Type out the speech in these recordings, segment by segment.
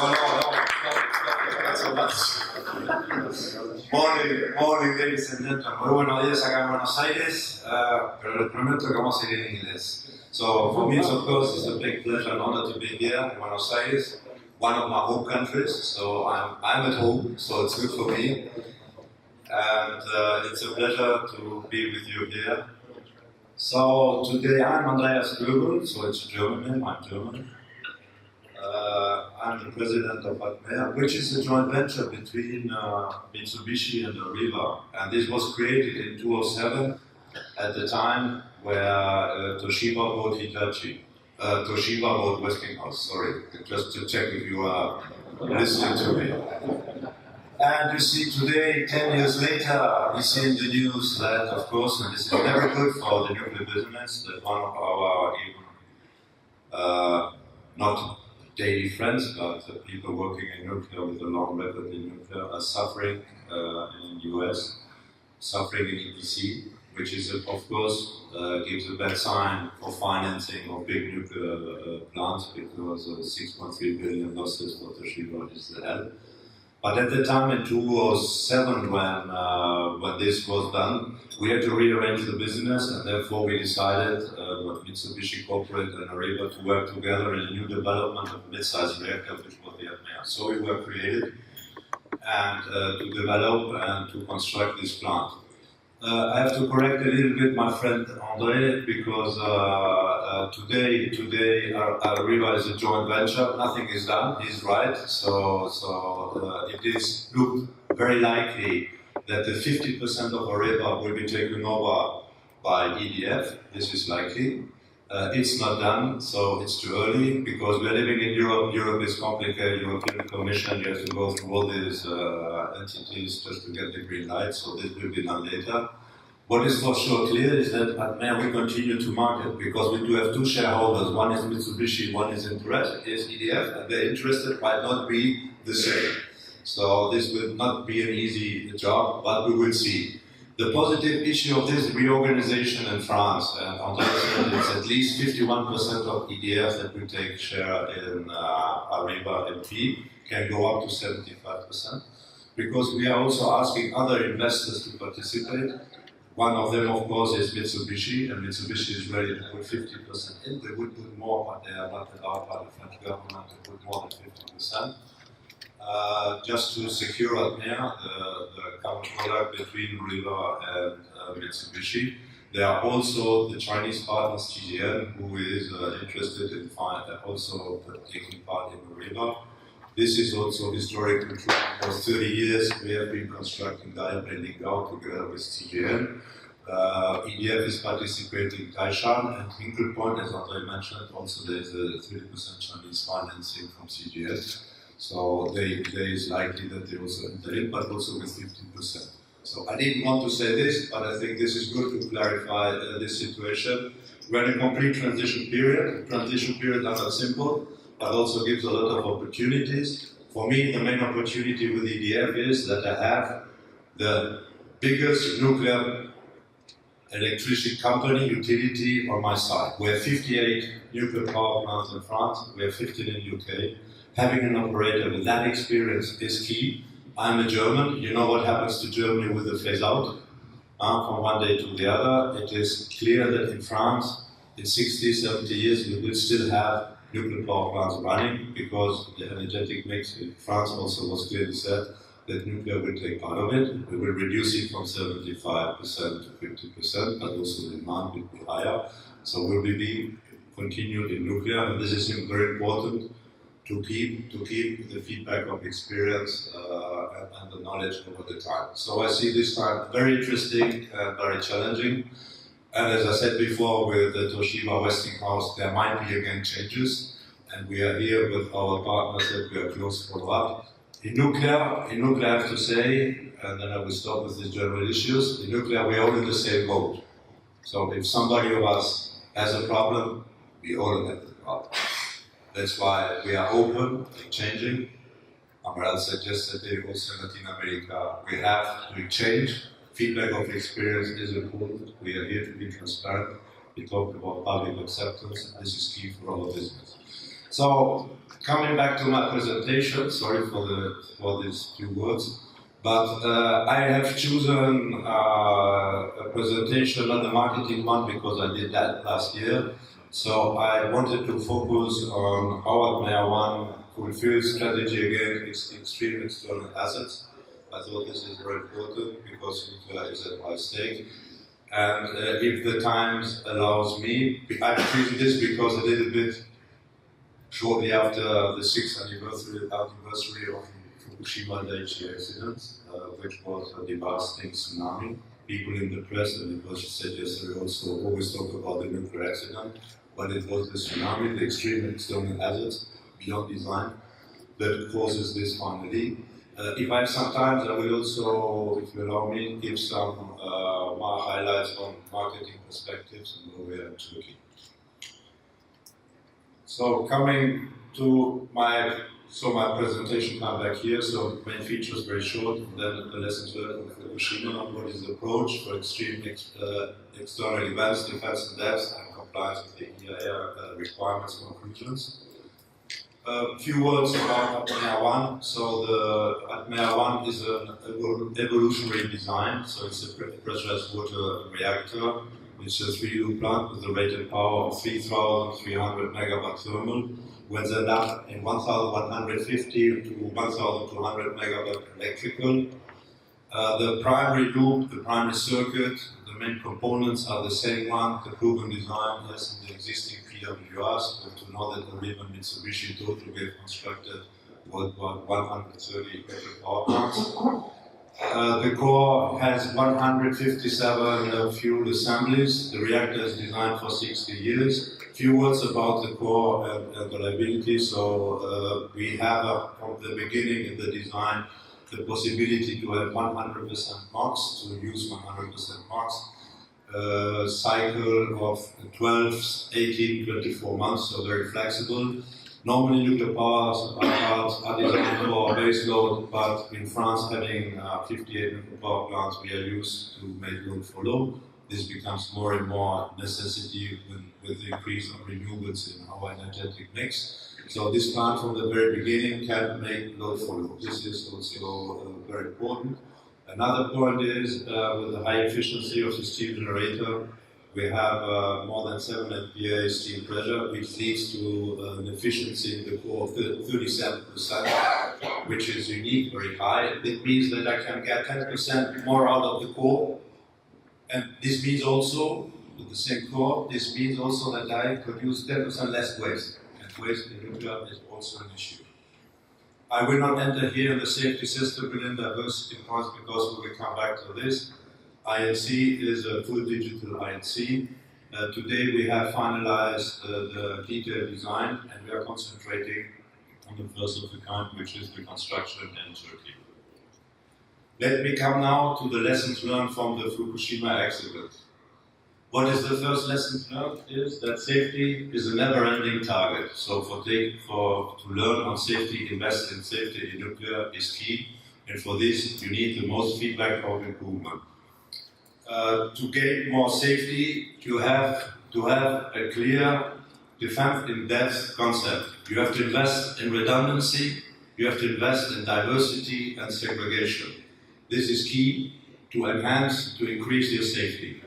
That's so much. Morning, ladies and gentlemen. Muy buenos días acá en Buenos Aires, pero les prometo que vamos a ir en inglés. So for me, of course, it's a big pleasure and honor to be here in Buenos Aires, one of my home countries. So I'm at home, so it's good for me. And it's a pleasure to be with you here. So today I'm Andreas Göbel, so it's a German name, I'm German. I'm the president of Atmea, which is a joint venture between Mitsubishi and Arriva. And this was created in 2007 at the time where Toshiba bought Hitachi. Toshiba bought Westinghouse, sorry, just to check if you are listening to me. And you see today, 10 years later, we see in the news that, of course, and this is very good for the nuclear business, that one of our not daily friends, but people working in nuclear with a long record in nuclear are suffering in the US, suffering in EPC, which is, of course, gives a bad sign for financing of big nuclear plants, because 6.3 billion losses for Toshiba is the hell. But at the time in 2007, when this was done, we had to rearrange the business, and therefore we decided, Mitsubishi Corporate and Arriva, to work together in a new development of a mid-sized reactor, which was the Atmea. So we were created and to develop and to construct this plant. I have to correct a little bit my friend André, because today Arriva is a joint venture. Nothing is done. He's right. So it is looked very likely that the 50% of Arriva will be taken over by EDF. This is likely. It's not done, so it's too early, because we're living in Europe. Europe is complicated. European Commission, you have to go through all these entities just to get the green light, so this will be done later. What is for sure clear is that Atmea will continue to market, because we do have two shareholders. One is Mitsubishi, one is EDF, and their interest might not be the same. So this will not be an easy job, but we will see. The positive issue of this reorganization in France, and André said it's at least 51% of EDF that will take share in Arriva MP, can go up to 75%, because we are also asking other investors to participate. One of them, of course, is Mitsubishi, and Mitsubishi is ready to put 50% in. They would put more, but they are not allowed by the French government to put more than 50%. Just to secure Atmea, the common product between Arriva and Mitsubishi. There are also the Chinese partners, TGN, who is interested in also taking part in Arriva. This is also historically true. For 30 years, we have been constructing die-bending Gao together with TGN. EDF is participating in Taishan, and Hinkley Point, as André mentioned, also there is a 30% Chinese financing from CGN. So there is likely that they also enter in, but also with 15%. So I didn't want to say this, but I think this is good to clarify this situation. We're in a complete transition period. Transition periods are not simple, but also gives a lot of opportunities. For me, the main opportunity with EDF is that I have the biggest nuclear electricity company, utility on my side. We have 58 nuclear power plants in France, we have 15 in the UK. Having an operator with that experience is key. I'm a German, you know what happens to Germany with the phase out from one day to the other. It is clear that in France, in 60, 70 years, we will still have nuclear power plants running, because the energetic mix in France also was clearly said that nuclear will take part of it. We will reduce it from 75% to 50%, but also the demand will be higher. So we will be continued in nuclear, and this is very important to keep the feedback of experience and the knowledge over the time. So I see this time very interesting and very challenging. And as I said before, with the Toshiba Westinghouse, there might be again changes, and we are here with our partners that we are close to follow-up. In nuclear, I have to say, and then I will stop with the general issues, in nuclear we are all in the same boat. So if somebody of us has a problem, we all have the problem. That's why we are open to changing. Amaral said yesterday, also in Latin America, we have to change. Feedback of experience is important. We are here to be transparent. We talked about public acceptance, and this is key for our business. So coming back to my presentation, sorry for these few words, but I have chosen a presentation, not a marketing one, because I did that last year. So I wanted to focus on how Atmea One fulfills strategy against extreme external assets. I thought this is very important because nuclear is at high stake. And if the times allows me, I'm choosing this because a little bit shortly after the 6th anniversary of Fukushima Daiichi accident, which was a devastating tsunami. People in the press, and it was said yesterday also, always talk about the nuclear accident, but it was the tsunami, the extreme external assets beyond design, that causes this finally. If I have some time, I will also, if you allow me, give some more highlights on marketing perspectives in Norway and Turkey. So coming to my presentation come back here. So main features very short, then the lessons learned from Fukushima, what is the approach for extreme external events, defense in depth, and compliance with the EIA requirements and conclusions. A few words about Atmea One. So the Atmea One is an evolutionary design. So it's a pressurized water reactor. It's a 3-loop plant with a rated power of 3,300 megawatt thermal, when then up in 1,150 to 1,200 megawatt electrical. The primary loop, the primary circuit, the main components are the same one, the proven design as in the existing PWRs. But to know that the River Mitsubishi total we have constructed worldwide 130 electric power plants. The core has 157 fuel assemblies. The reactor is designed for 60 years. Few words about the core and reliability. So we have from the beginning in the design the possibility to have 100% MOX, to use 100% MOX. Cycle of 12, 18, 24 months, so very flexible. Normally nuclear power plants are designed for base load, but in France having 58 nuclear power plants, we are used to make load follow. This becomes more and more necessity with the increase of renewables in our energetic mix. So this plant from the very beginning can make load follow. This is also very important. Another point is with the high efficiency of the steam generator, we have more than 7 MPa steam pressure, which leads to an efficiency in the core of 37%, which is unique, very high. It means that I can get 10% more out of the core. And this means also, with the same core, this means also that I produce 10% less waste. And waste in nuclear is also an issue. I will not enter here in the safety system within diversity points because we will come back to this. INC is a full digital INC. Today we have finalized the detailed design and we are concentrating on the first of the kind, which is the construction in Turkey. Let me come now to the lessons learned from the Fukushima accident. What is the first lesson learned is that safety is a never-ending target. So to learn on safety, invest in safety in nuclear is key. And for this, you need the most feedback of improvement. To gain more safety, you have to have a clear defense in depth concept. You have to invest in redundancy, you have to invest in diversity and segregation. This is key to enhance, to increase your safety.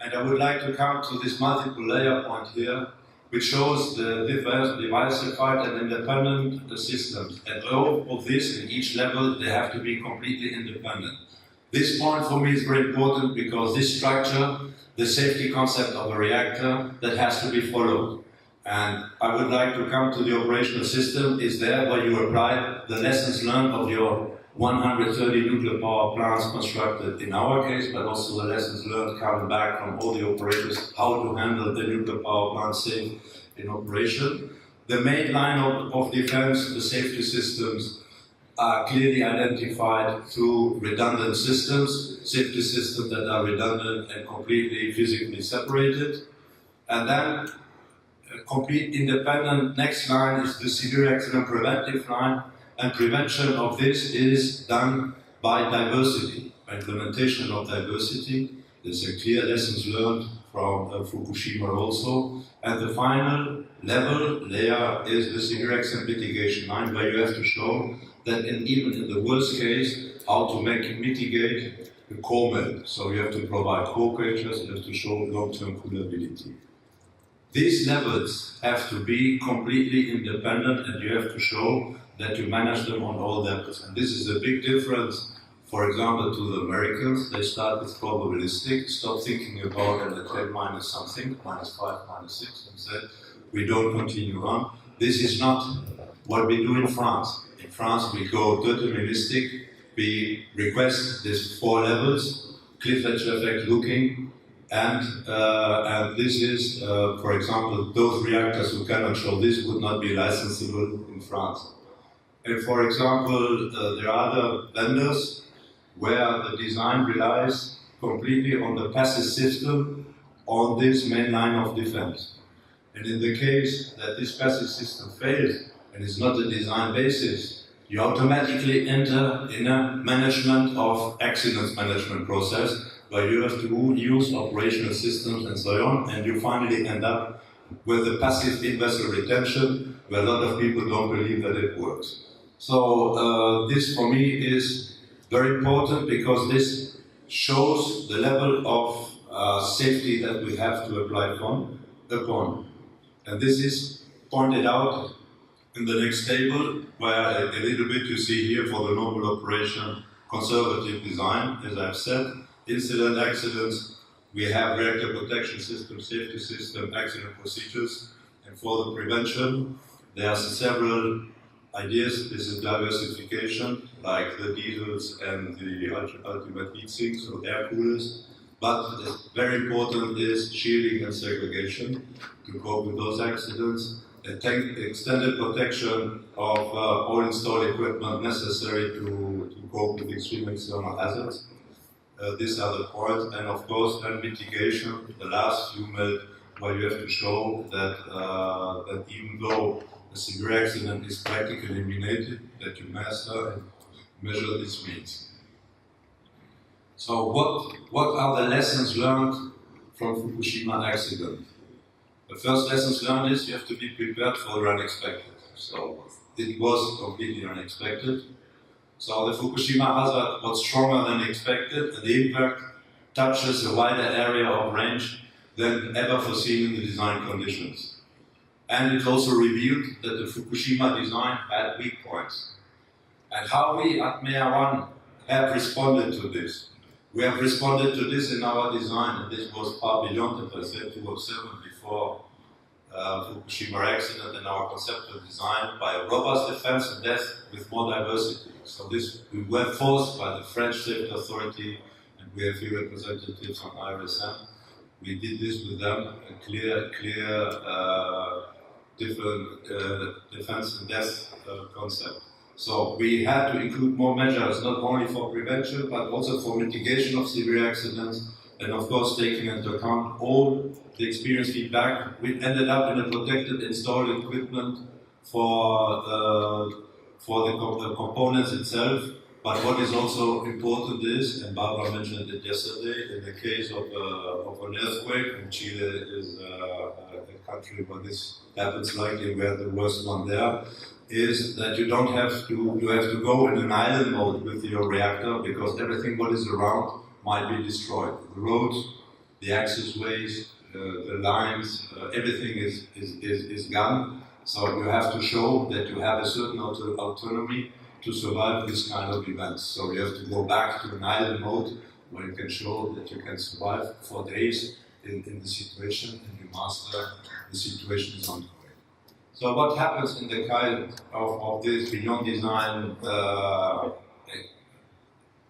And I would like to come to this multiple layer point here, which shows the diversified and independent systems. And all of this, in each level, they have to be completely independent. This point for me is very important because this structure, the safety concept of a reactor, that has to be followed. And I would like to come to the operational system, is there where you apply the lessons learned of your 130 nuclear power plants constructed in our case, but also the lessons learned coming back from all the operators, how to handle the nuclear power plant safe in operation. The main line of defense, the safety systems, are clearly identified through redundant systems, safety systems that are redundant and completely physically separated. And then a complete independent next line is the severe accident preventive line, and prevention of this is done by diversity, by implementation of diversity. There's a clear lessons learned from Fukushima also. And the final layer is the severe accident mitigation line, where you have to show that even in the worst case, how to mitigate the core melt. So you have to provide core cultures, you have to show long-term coolability. These levels have to be completely independent, and you have to show that you manage them on all levels. And this is a big difference, for example, to the Americans. They start with probabilistic, stop thinking about an attempt minus something, -5, -6, and said, we don't continue on. This is not what we do in France. In France, we go deterministic, we request these 4 levels, cliff edge effect looking, and this is, for example, those reactors who cannot show this would not be licensable in France. And for example, there are other vendors where the design relies completely on the passive system on this main line of defense. And in the case that this passive system fails and is not a design basis, you automatically enter in a management of accidents management process where you have to use operational systems and so on, and you finally end up with a passive in-vessel retention where a lot of people don't believe that it works. So this for me is very important because this shows the level of safety that we have to apply upon. And this is pointed out in the next table, where a little bit you see here for the normal operation, conservative design, as I've said, incident, accidents, we have reactor protection system, safety system, accident procedures, and for the prevention, there are several ideas. This is diversification, like the diesels and the ultimate heat sinks, so air coolers. But very important is shielding and segregation to cope with those accidents. Extended protection of all installed equipment necessary to cope with extreme external hazards. These are the points, and of course, then mitigation, the last few minutes, where you have to show that, that even though a severe accident is practically eliminated, that you master and measure these means. So what are the lessons learned from Fukushima accident? The first lessons learned is you have to be prepared for the unexpected. So it was completely unexpected. So the Fukushima hazard was stronger than expected, and the impact touches a wider area of range than ever foreseen in the design conditions. And it also revealed that the Fukushima design had weak points. And how we, Atmea 1, have responded to this. We have responded to this in our design, and this was far beyond, as I said, 2007 before Fukushima accident, in our conceptual design, by a robust defense and death with more diversity. So this, we were forced by the French Safety Authority, and we have here representatives on IRSM. We did this with them, a clear different defense and death concept. So we had to include more measures, not only for prevention, but also for mitigation of severe accidents, and of course taking into account all the experience feedback. We ended up in a protected installed equipment for the components itself. But what is also important is, and Barbara mentioned it yesterday, in the case of an earthquake, and Chile is a country where this happens likely, we are the worst one there, is that you have to go in an island mode with your reactor, because everything what is around might be destroyed. The roads, the access ways, the lines, everything is gone. So you have to show that you have a certain autonomy to survive this kind of events. So you have to go back to an island mode where you can show that you can survive for days in the situation, and you master the situation is ongoing. So what happens in the kind of this beyond design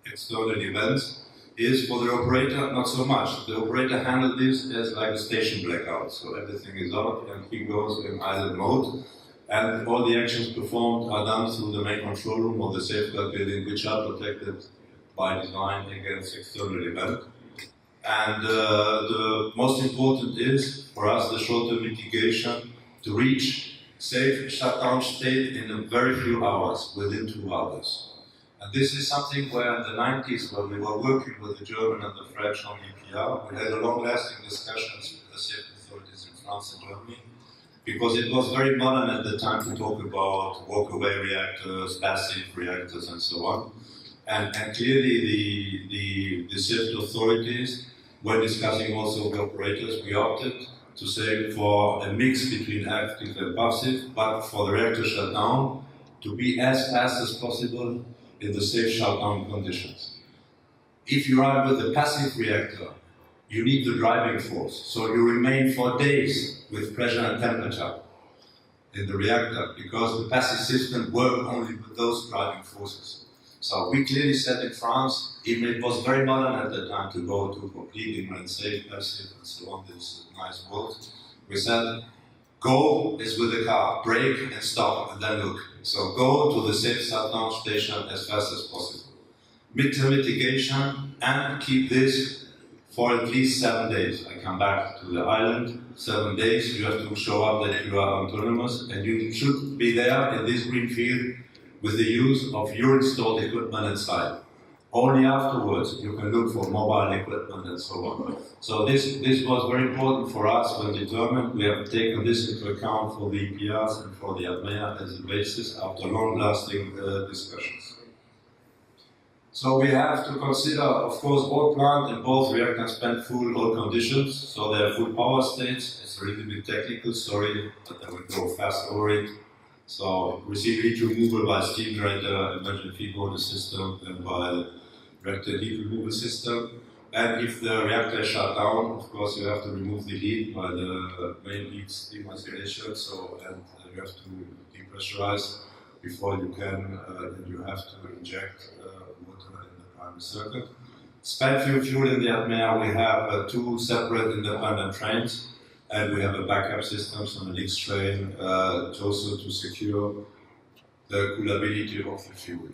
external events is, for the operator, not so much. The operator handles this as like a station blackout. So everything is out and he goes in island mode. And all the actions performed are done through the main control room or the safeguard building, which are protected by design against external event. And the most important is, for us, the short-term mitigation to reach safe shutdown state in a very few hours, within 2 hours. And this is something where in the 90s, when we were working with the German and the French on EPR, we had a long-lasting discussions with the safety authorities in France and Germany. because it was very modern at the time to talk about walk-away reactors, passive reactors, and so on. And clearly the civil authorities, when discussing also with operators, we opted to say for a mix between active and passive, but for the reactor shutdown to be as fast as possible in the safe shutdown conditions. If you run with a passive reactor, you need the driving force, so you remain for days with pressure and temperature in the reactor, because the passive system works only with those driving forces. So we clearly said in France, even it was very modern at the time to go to completely safe, passive, and so on, this nice words, we said, go is with the car, brake and stop, and then look. So go to the safe shutdown station as fast as possible. Midterm mitigation, and keep this for at least 7 days. I come back to the island, 7 days, you have to show up that you are autonomous, and you should be there in this green field with the use of your installed equipment inside. Only afterwards you can look for mobile equipment and so on. So this was very important for us when determined. We have taken this into account for the EPRs and for the Atmea as a basis after long-lasting discussions. So we have to consider, of course, all plant and both reactors spend full load conditions, so they are full power states. It's a little bit technical, sorry, but I will go fast over it. So receive heat removal by steam generator, emergent feed water system, and by reactor heat removal system. And if the reactor is shut down, of course, you have to remove the heat by the main heat steam isolation. So, and you have to depressurize before you can, and you have to inject water in the primary circuit. Spent fuel in the Atmea, we have 2 separate independent trains, and we have a backup system on the next train also to secure the coolability of the fuel.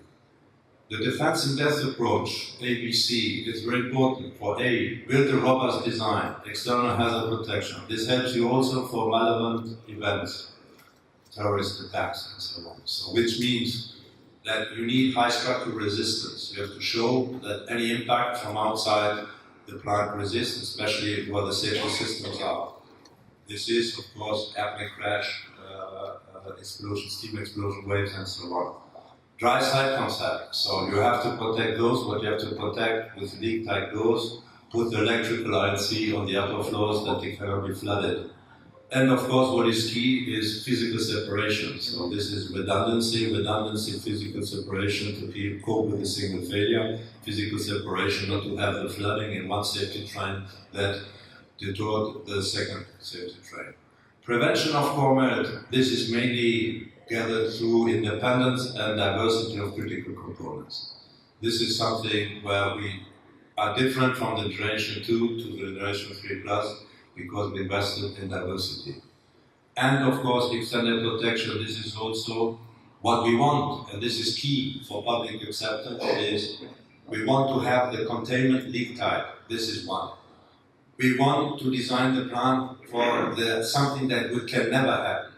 The defense in depth approach, ABC, is very important for A, build a robust design, external hazard protection. This helps you also for malevolent events, terrorist attacks and so on. So, which means that you need high structural resistance. You have to show that any impact from outside the plant resists, especially where the safety systems are. This is, of course, airplane crash, explosion, steam explosion waves, and so on. Dry side concept. So you have to protect those, what you have to protect with leak-tight doors, put the electrical INC on the upper floors that they cannot be flooded. And of course, what is key is physical separation. So this is redundancy, physical separation to cope with a single failure, physical separation, not to have the flooding in one safety train that detoured the second safety train. Prevention of core melt. This is mainly gathered through independence and diversity of critical components. This is something where we are different from the generation 2 to the generation 3 plus because we invested in diversity. And of course, extended protection. This is also what we want, and this is key for public acceptance, is we want to have the containment leak type. This is one. We want to design the plant for something that can never happen.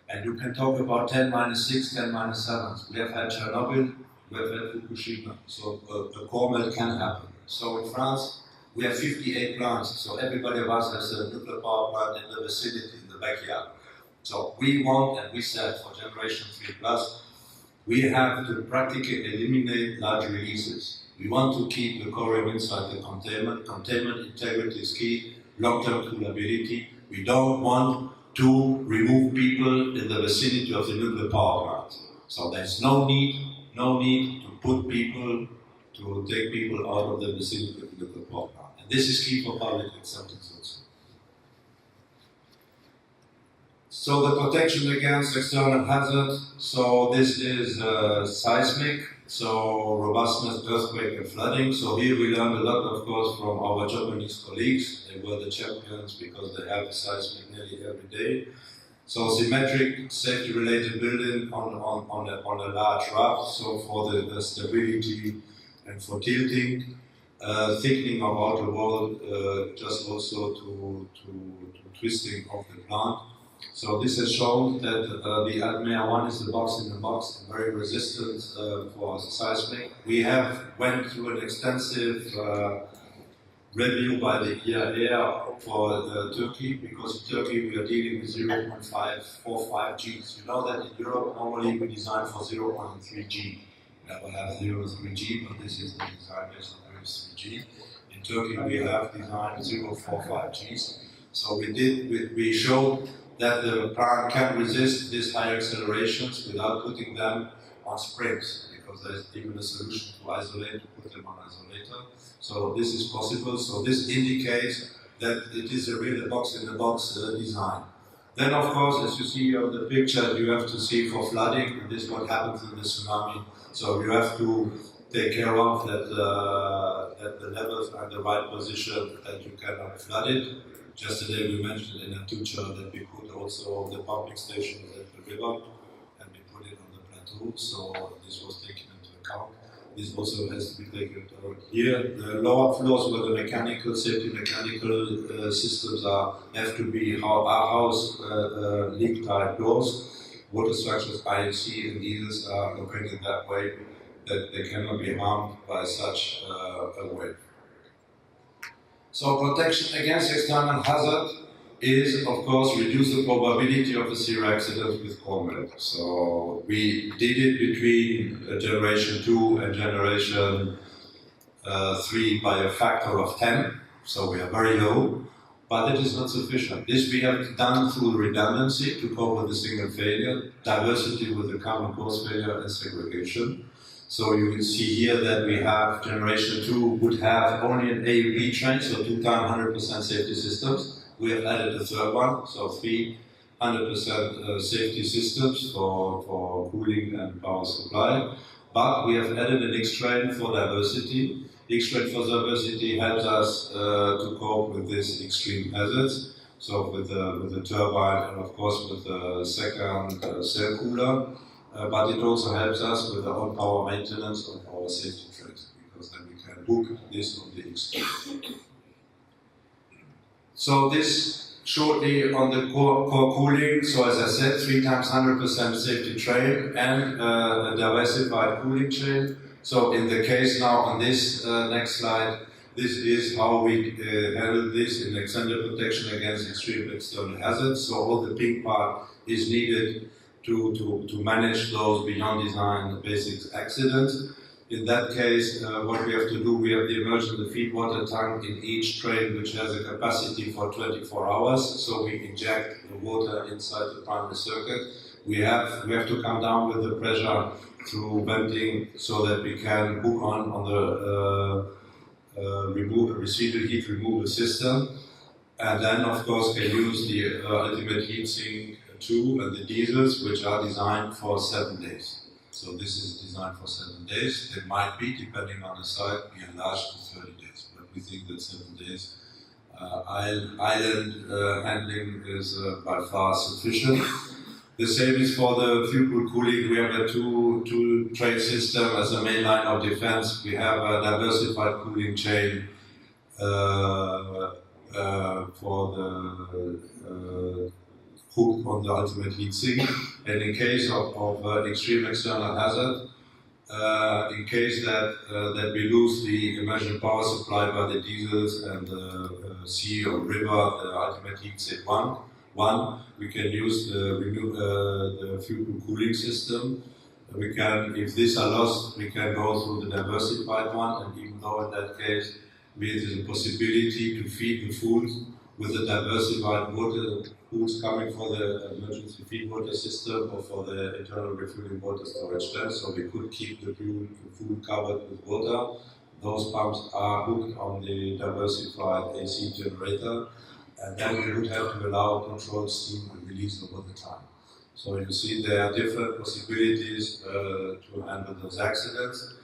And you can talk about 10-6, 10-7. We have had Chernobyl, we have had Fukushima, so a core melt can happen. So in France, we have 58 plants, so everybody of us has a nuclear power plant in the vicinity, in the backyard. So we want, and we said for generation 3 plus, we have to practically eliminate large releases. We want to keep the corium inside the containment. Containment integrity is key, long-term coolability. We don't want to remove people in the vicinity of the nuclear power plant. So there's no need to put people, to take people out of the vicinity of the nuclear power plant. And this is key for public acceptance also. So the protection against external hazards. So this is seismic, so robustness, earthquake and flooding. So here we learned a lot, of course, from our Japanese colleagues. They were the champions because they have seismic nearly every day. So symmetric, safety-related building on a large raft. So for the stability and for tilting, thickening of outer wall, just also to twisting of the plant. So this has shown that the Atmea 1 is the box in the box and very resistant for seismic. We have went through an extensive review by the EIA for Turkey, because in Turkey we are dealing with 0.545 Gs. You know that in Europe normally we design for 0.3 G. We never have 0.3 G, but this is the design based on 0.3 G. In Turkey we have designed 0.45 Gs. So we showed that the plant can resist these high accelerations without putting them on springs, because there is even a solution to isolate, to put them on isolator. So this is possible. So this indicates that it is a real box-in-the-box design. Then, of course, as you see on the picture, you have to see for flooding, and this is what happens in the tsunami. So you have to take care of that, that the levels are in the right position, that you cannot flood it. Yesterday we mentioned in a teacher that we put also the pumping stations at the river, and we put it on the plateau, so this was taken into account. This also has to be taken into account here. The lower floors where the mechanical, safety mechanical systems have to be house leak type doors. Water structures, IFC and diesels are located that way that they cannot be harmed by such a wave. So protection against external hazard is, of course, reduce the probability of a severe accident with core melt. So we did it between generation 2 and generation 3 by a factor of 10, so we are very low, but it is not sufficient. This we have done through redundancy to cope with a single failure, diversity with the common cause failure, and segregation. So you will see here that we have generation 2 would have only an AUP train, so 2 times 100% safety systems. We have added a third one, so 300% safety systems for cooling and power supply. But we have added an X-train for diversity. X-train for diversity helps us to cope with these extreme hazards. So with the turbine and of course with the second cell cooler. But it also helps us with the on-power maintenance of our safety trains, because then we can book this on the X-train. So this shortly on the core cooling. So as I said, 3 times 100% safety train and a diversified cooling chain. So in the case now on this next slide, this is how we handle this in extended protection against extreme external hazards. So all the pink part is needed to manage those beyond design basic accidents. In that case, what we have to do, we have the emergency feed water tank in each train, which has a capacity for 24 hours. So we inject the water inside the primary circuit. We have to come down with the pressure through venting so that we can hook on the residual heat removal system. And then, of course, can use the ultimate heat sink 2 and the diesels, which are designed for 7 days. So this is designed for 7 days. They might be, depending on the site, be enlarged to 30 days. But we think that 7 days island handling is by far sufficient. The same is for the fuel pool cooling. We have a two train system as a main line of defense. We have a diversified cooling chain for the hook on the ultimate heat sink. And in case of extreme external hazard, in case that we lose the emergency power supply by the diesels and the sea or river, the ultimate heat sink one, we can use the fuel cooling system. We can, if these are lost, we can go through the diversified one, and even though in that case there is a possibility to feed the food with the diversified water pools coming for the emergency feed water system or for the internal refueling water storage tank, so we could keep the food covered with water. Those pumps are hooked on the diversified AC generator, and then we would have to allow controlled steam and release over the time. So you see there are different possibilities to handle those accidents.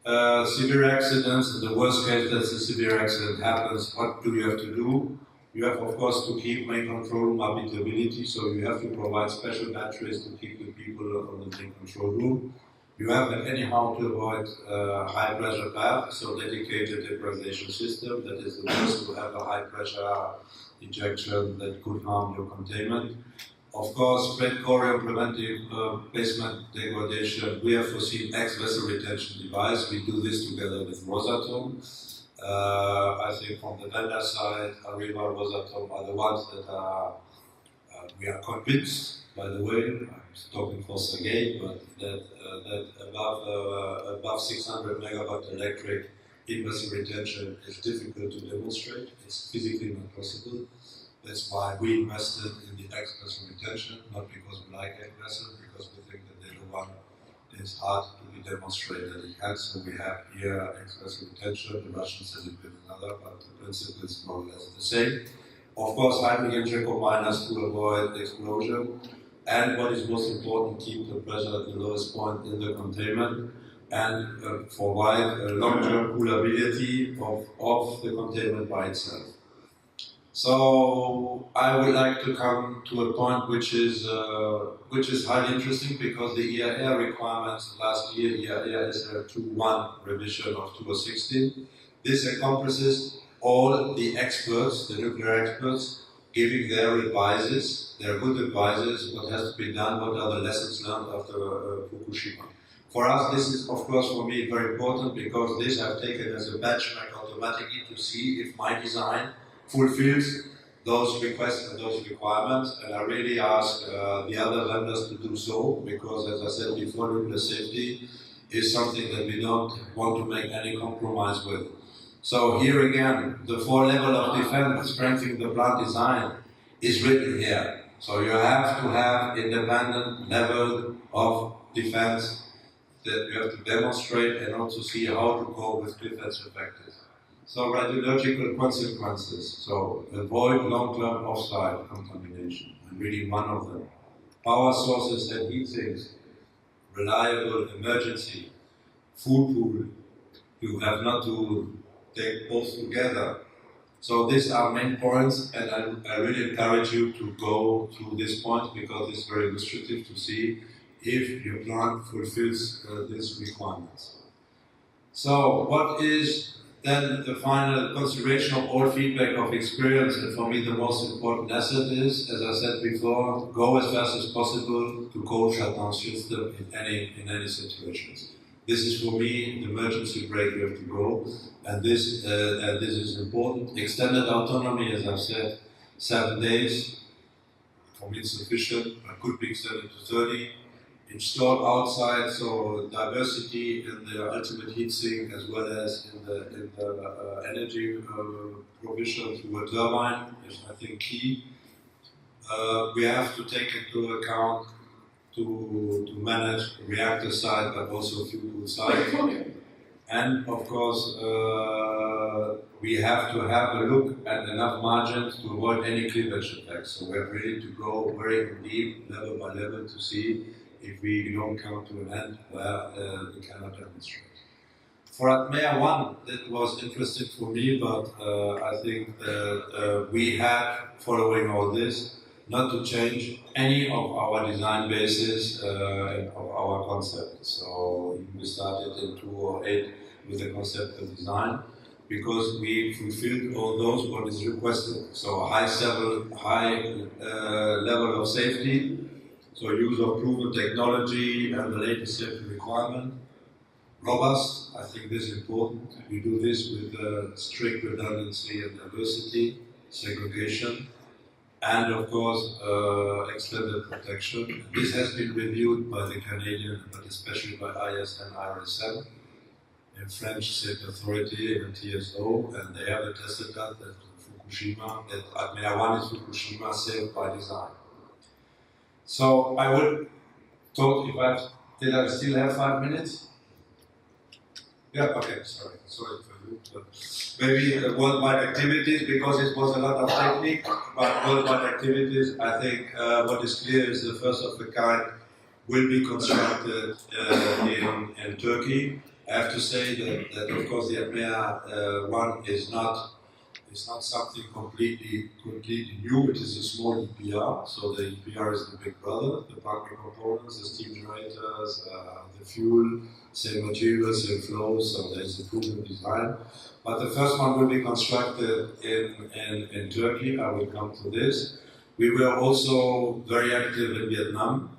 Severe accidents, in the worst case that a severe accident happens, what do you have to do? You have, of course, to keep main control room habitability, so you have to provide special batteries to keep the people on the main control room. You have anyhow to avoid high pressure bath, so dedicated depressurization system, that is the person who have a high pressure injection that could harm your containment. Of course, spread corium preventive basement degradation. We have foreseen ex-vessel retention device. We do this together with Rosatom. I think from the vendor side, Arriva, Rosatom are the ones that are, we are convinced, by the way, I'm talking for Sergei, but that above 600 megawatt electric in vessel retention is difficult to demonstrate. It's physically not possible. That's why we invested in the X-vessel retention, not because we like X-vessel, because we think that the one is hard to be demonstrated that it has. So we have here X-vessel retention, the Russians has it with another, but the principle is more or less the same. Of course, hydrogen Jacobiners to avoid explosion, and what is most important, keep the pressure at the lowest point in the containment, and provide long-term coolability of the containment by itself. So I would like to come to a point which is highly interesting, because the EIA requirements last year, EIA is a 2.1 revision of 2016. This encompasses all the experts, the nuclear experts, giving their advices, their good advices, what has to be done, what are the lessons learned after Fukushima. For us, this is, of course, for me, very important, because this I've taken as a benchmark automatically to see if my design fulfills those requests and those requirements, and I really ask the other vendors to do so, because, as I said before, nuclear safety is something that we don't want to make any compromise with. So here again, the 4 levels of defense, strengthening the plant design, is written here. So you have to have independent level of defense that you have to demonstrate and also see how to cope with defense effects. So radiological consequences, so avoid long-term off-site contamination, I'm reading one of them. Power sources and heat sinks, reliable emergency, food pool, you have not to take both together. So these are main points, and I really encourage you to go through these points, because it's very illustrative to see if your plant fulfills these requirements. So what is then the final consideration of all feedback of experience? And for me the most important asset is, as I said before, go as fast as possible to cold shutdown system in any situations. This is for me the emergency brake you have to go, and this is important. Extended autonomy, as I've said, 7 days, for me it's sufficient, but could be extended to 30. Installed outside, so diversity in the ultimate heat sink as well as in the energy provision through a turbine is, I think, key. We have to take into account to manage reactor side, but also fuel pool side. And of course, we have to have a look at enough margins to avoid any cleavage effects. So we're ready to go very deep, level by level, to see if we don't come to an end where we cannot demonstrate. For Atmea 1, that was interesting for me, but I think that we had, following all this, not to change any of our design basis of our concept. So we started in 2008 with the concept of design, because we fulfilled all those what is requested. So high level of safety, so use of proven technology and the latest safety requirement. Robust, I think this is important. We do this with strict redundancy and diversity, segregation, and of course extended protection. This has been reviewed by the Canadian, but especially by IS and IRSM, the French State Authority and TSO, and they have attested that Fukushima, that Atmea 1 is Fukushima safe by design. So I would talk, did I still have 5 minutes? Yeah, okay, sorry for you. But maybe worldwide activities, because it was a lot of technique, but worldwide activities, I think what is clear is the first of the kind will be constructed in Turkey. I have to say that of course the Atmea 1 is not something completely new. It is a small EPR, so the EPR is the big brother, the partner components, the steam generators, the fuel, same materials, same flows, so there is a proven design. But the first one will be constructed in Turkey. I will come to this. We were also very active in Vietnam.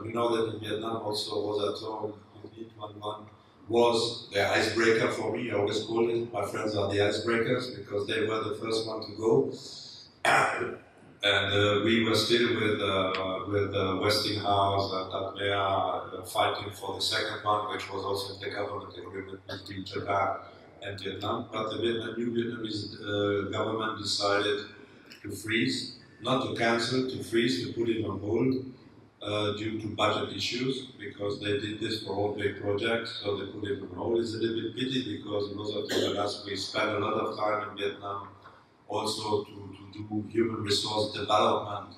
We know that in Vietnam also Rosatom, 11 was the icebreaker for me. I always call it, my friends are the icebreakers, because they were the first one to go. And we were still with Westinghouse and Atmea fighting for the second one, which was also in the government agreement between Japan and Vietnam. But the new Vietnamese government decided to freeze, not to cancel, to freeze, to put it on hold due to budget issues, because they did this for all big projects, so they put it on hold. It's a little bit pity, because most of us, we spent a lot of time in Vietnam also to do human resource development,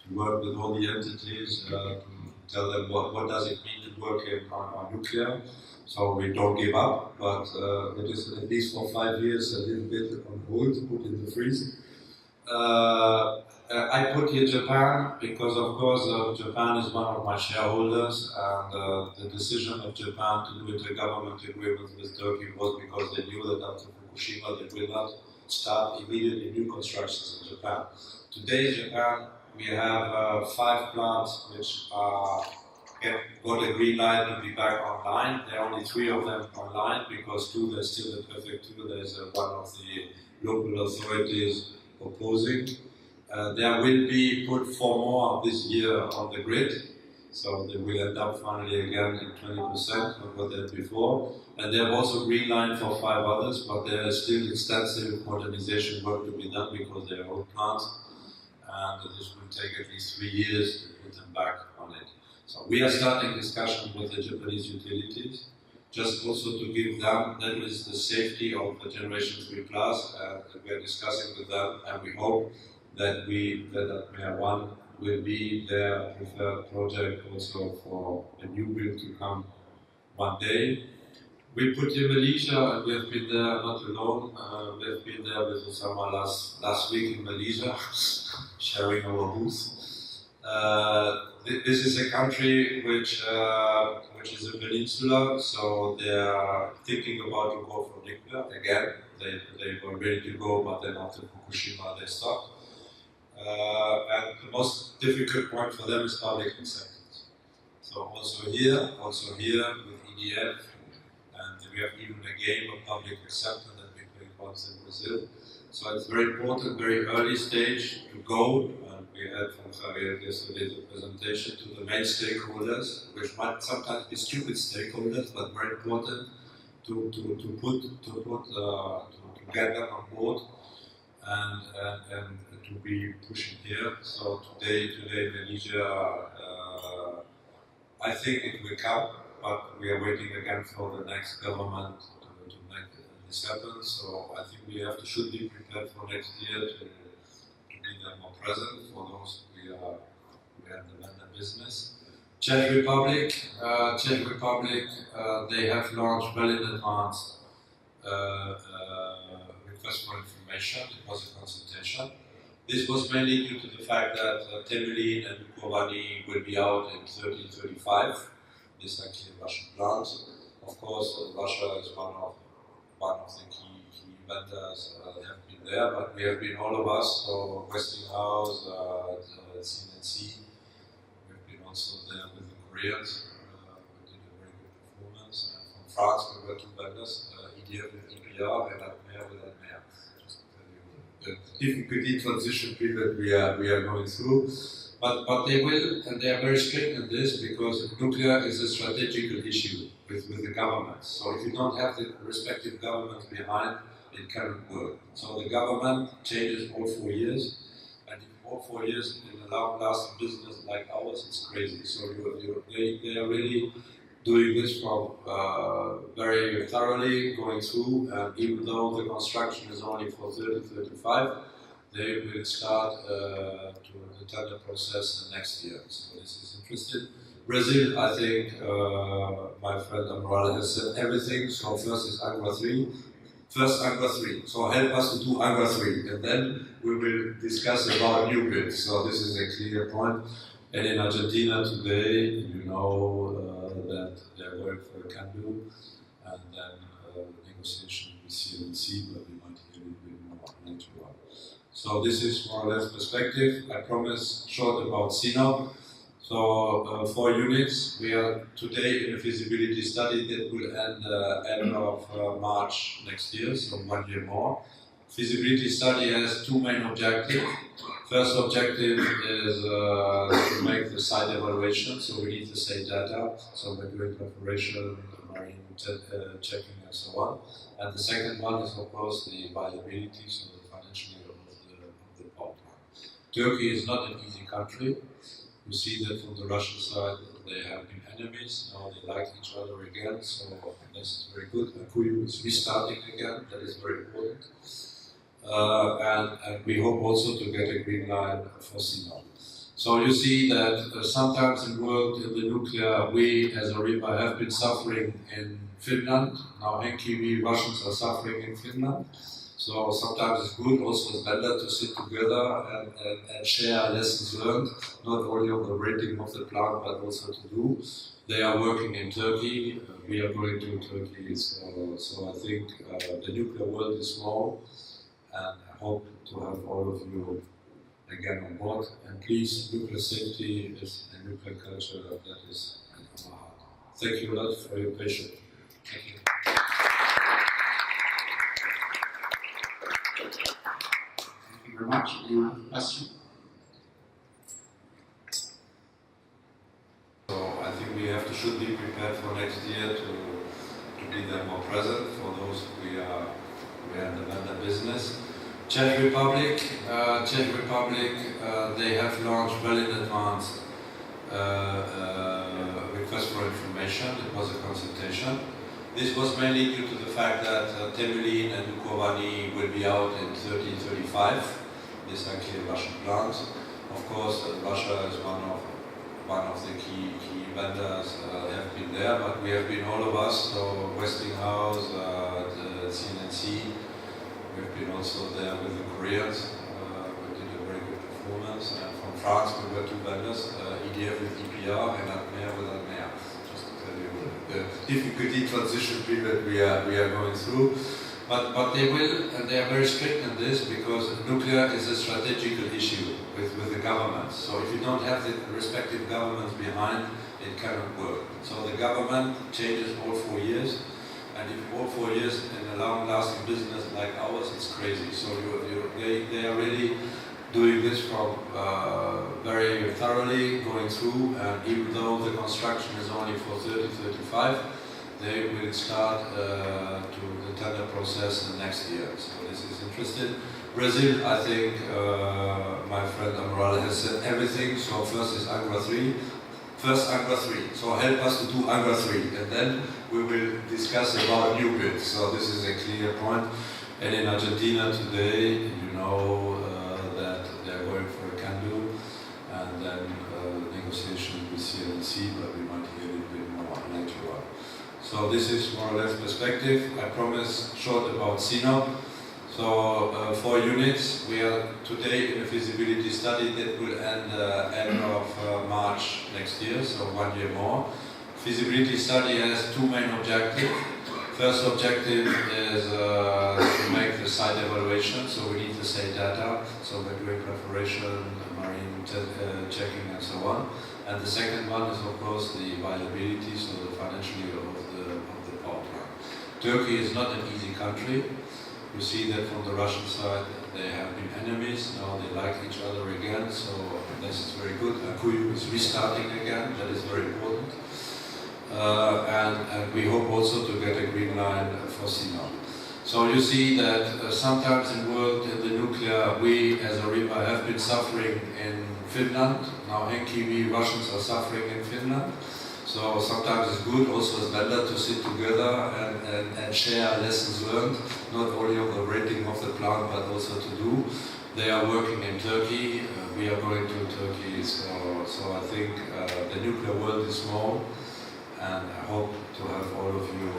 to work with all the entities, to tell them what does it mean to work on nuclear. So we don't give up, but it is at least for 5 years a little bit on hold, put in the freeze. I put here Japan because, of course, Japan is one of my shareholders, and the decision of Japan to do intergovernmental agreement with Turkey was because they knew that after Fukushima they will not start immediately new constructions in Japan. Today in Japan we have 5 plants which got a green light to be back online. There are only 3 of them online, because 2 there's still a perfect 2. There's one of the local authorities opposing. There will be put 4 more this year on the grid, so they will end up finally again in 20% of what they had before. And they have also green line for 5 others, but there is still extensive modernization work to be done because they are old plants, and this will take at least 3 years to put them back on it. So we are starting discussion with the Japanese utilities, just also to give them, that is the safety of the Generation 3 Plus, and we are discussing with them, and we hope that Atmea 1 will be their preferred project also for a new build to come one day. We put in Malaysia, and we have been there not alone. We have been there with Osama last week in Malaysia, sharing our booth. This is a country which is a peninsula, so they are thinking about to go for nuclear again. They were ready to go, but then after Fukushima they stopped. And the most difficult point for them is public acceptance. So also here with EDF, and we have even a game of public acceptance that we play once in Brazil. So it's very important, very early stage to go. And we had from Javier yesterday the presentation to the main stakeholders, which might sometimes be stupid stakeholders, but very important to get them on board and to be pushing here. So today Malaysia, I think it will come, but we are waiting again for the next government to make this happen. So I think we should be prepared for next year to be there more present for those we are in the vendor business. Czech Republic, they have launched well in advance request for information. It was a consultation. This was mainly due to the fact that Temelin and Dukovany will be out in 1335. This is actually a Russian plant. Of course, Russia is one of the key vendors that have been there, but we have been all of us, so Westinghouse, CNC, we've been also there with the Koreans. We did a very good performance. And from France, we were 2 vendors, EDF with EPR and Atmea with Atmea. Just to tell you the difficulty transition period we are going through. But they will, and they are very strict in this, because nuclear is a strategical issue with the governments. So if you don't have the respective governments behind, it cannot work. So the government changes all 4 years, and in all 4 years in a long-lasting business like ours, it's crazy. So they are really doing this from very thoroughly, going through, and even though the construction is only for 30-35, they will start to the tender process next year. So this is interesting. Brazil, I think my friend Amaral has said everything. So first is Angra 3. First Angra 3. So help us to do Angra 3. And then we will discuss about new builds. So this is a clear point. And in Argentina today, you know that they're going for a CANDU. And then negotiation with CNC, but we might hear a little bit more later on. So this is more or less perspective. I promise short about CNOP. So 4 units. We are today in a feasibility study that will end of March next year, so 1 year more. Feasibility study has 2 main objectives. First objective is to make the site evaluation, so we need the site data, so we're doing preparation, marine checking and so on. And the second one is of course the viability, so the financial year of the power plant. Turkey is not an easy country. You see that from the Russian side, they have been enemies, now they like each other again, so this is very good. Akuyu is restarting again, that is very important. And we hope also to get a green line for Sino. So you see that sometimes in the world in the nuclear, we as a river have been suffering in Finland. Now NKV Russians are suffering in Finland. So sometimes it's good also as better to sit together and share lessons learned, not only on the rating of the plant, but also to do. They are working in Turkey, we are going to Turkey, so I think the nuclear world is small, and I hope to have all of you again on board. And please, nuclear safety is a nuclear culture that is in our heart. Thank you a lot for your patience. Thank you. Thank you very much. Anyone have a question? So I think we should be prepared for next year to be there more present for those we are in the vendor business. Czech Republic, they have launched well in advance request for information. It was a consultation. This was mainly due to the fact that Temelin and Dukovany will be out in 2035. These are clear Russian plants. Of course, Russia is one of the key vendors have been there, but we have been all of us, so Westinghouse, the CNNC, we've been also there with the Koreans. We did a very good performance. And from France, we were 2 vendors, EDF with EPR and Atmea with Atmea. Just to tell you the difficulty transition period we are going through. But they will, and they are very strict in this, because nuclear is a strategical issue with the governments. So if you don't have the respective governments behind, it cannot work. So the government changes all 4 years, and if all 4 years in a long-lasting business like ours, it's crazy. So they are really doing this from very thoroughly, going through, and even though the construction is only for 30-35, they will start to the tender process the next year. So this is interesting. Brazil, I think my friend Amaral has said everything. So first is Angra 3. First Angra 3. So help us to do Angra 3. And then we will discuss about new bids. So this is a clear point. And in Argentina today, you know that they are going for a can-do. And then negotiation with CNNC, but we might hear a little bit more later on. So this is more or less perspective. I promise short about Sino. So 4 units. We are today in a feasibility study that will end of March next year, so 1 year more. Feasibility study has 2 main objectives. First objective is to make the site evaluation, so we need the site data, so we're doing preparation, marine checking and so on. And the second one is of course the viability, so the financial year of the power plant. Turkey is not an easy country. You see that from the Russian side, they have been enemies, now they like each other again, so this is very good. Akuyu is restarting again, that is very important. And we hope also to get a green line for Sino. So you see that sometimes in the world in the nuclear, we as a river have been suffering in Finland. Now NKV Russians are suffering in Finland. So sometimes it's good also as better to sit together and share lessons learned, not only on the rating of the plant, but also to do. They are working in Turkey, we are going to Turkey, so I think the nuclear world is small, and I hope to have all of you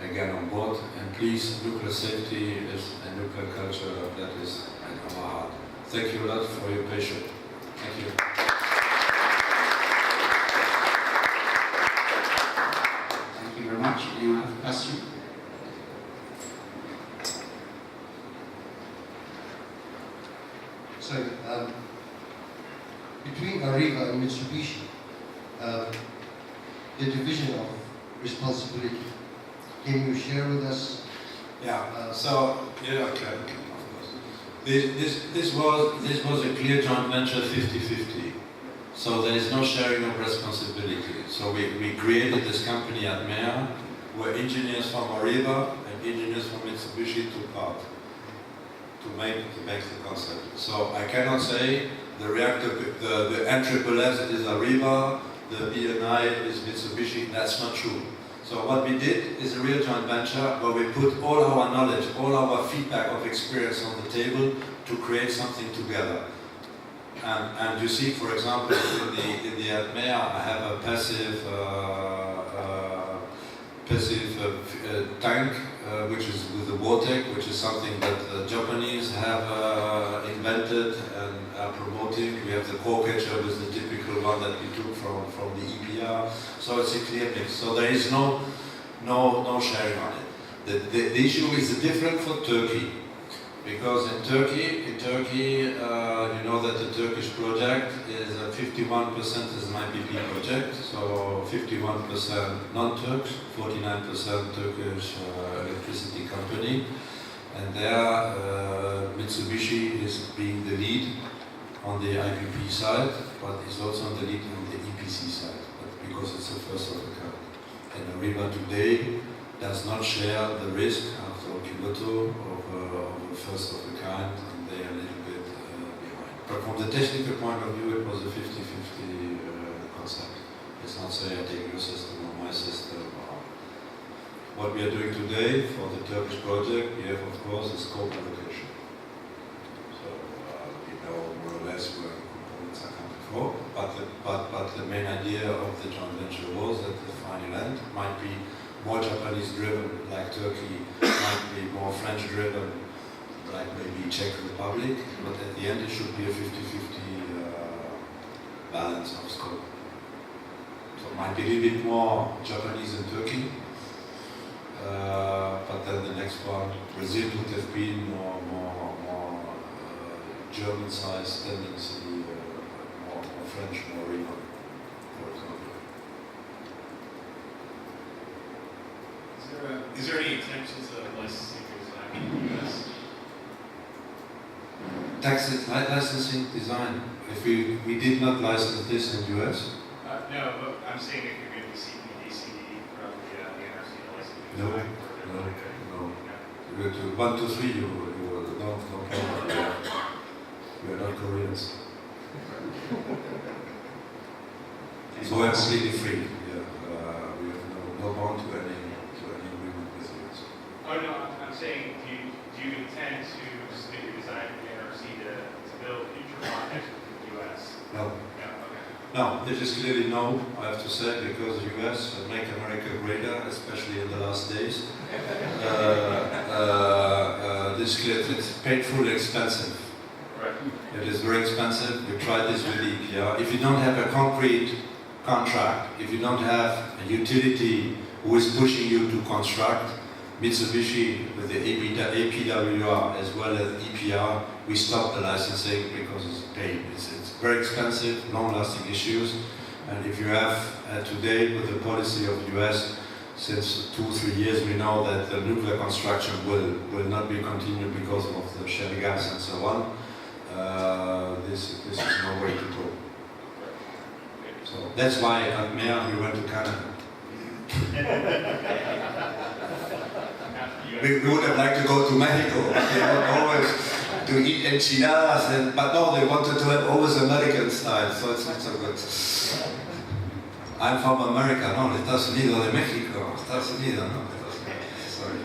again on board. And please, nuclear safety is a nuclear culture that is in our heart. Thank you a lot for your patience. Thank you. Thank you very much. Anyone have a question? So, between Arriva Arriva and Mitsubishi, the division of responsibility. Can you share with us? Yeah. So yeah, okay, of course. This was a clear joint venture 50-50. So there is no sharing of responsibility. So we created this company Atmea, where engineers from Arriva and engineers from Mitsubishi took part to make the concept. So I cannot say the reactor, the NSSS is Arriva, the BNI is Mitsubishi. That's not true. So what we did is a real joint venture where we put all our knowledge, all our feedback of experience on the table to create something together. And you see, for example, in the Atmea, I have a passive tank, which is with the Vortec, which is something that the Japanese have invented and are promoting. We have the core catcher with the typical one that we took from the EPR. So it's a clear mix. So there is no sharing on it. The issue is different for Turkey. Because in Turkey, you know that the Turkish project is 51% is an IPP project, so 51% non-Turks, 49% Turkish electricity company, and there Mitsubishi is being the lead on the IPP side, but is also on the lead on the EPC side, but because it's the first of the kind. And Arriva today does not share the risk after Kyoto of a first of the kind, and they are a little bit behind. But from the technical point of view, it was a 50-50 concept. It's not say I take your system or my system. What we are doing today for the Turkish project, we have of course a scope allocation. So we know more or less where the components are coming from, but the main idea of the joint venture was that the final end might be more Japanese driven, like Turkey, might be more French driven, like maybe Czech Republic, but at the end it should be a 50-50 balance of scope. So it might be a little bit more Japanese than Turkey, but then the next one, Brazil would have been more German-sized tendency, more French, more Riemann, for example. Is there any intentions of licensing design in the US? Licensing design. If we did not license this in the US? No, but I'm saying if you're going to be seeking DCD from the NRC to license No, design. You go to 1, 2, 3. You no problem. We are not Koreans. So we're completely free. Yeah, we have no bond to any agreement with the US. Oh no, I'm saying, do you intend to submit your design to the NRC to build future projects with the US? No. Yeah, okay. No, this is clearly no, I have to say, because the US make America greater, especially in the last days. This is clear, it's painfully expensive. Right. It is very expensive. We tried this with the EPR. If you don't have a concrete contract, if you don't have a utility who is pushing you to construct, Mitsubishi with the APWR as well as EPR, we stopped the licensing because it's pain. It's very expensive, long-lasting issues, and if you have today with the policy of the US, since 2-3 years we know that the nuclear construction will not be continued because of the shale gas and so on. This is no way to go. So that's why Atmea we went to Canada. We would have liked to go to Mexico. They want always to eat enchiladas, but no, they wanted to have always American style, so it's not so good. I'm from America, no, Estados Unidos de México. Estados Unidos, no, sorry.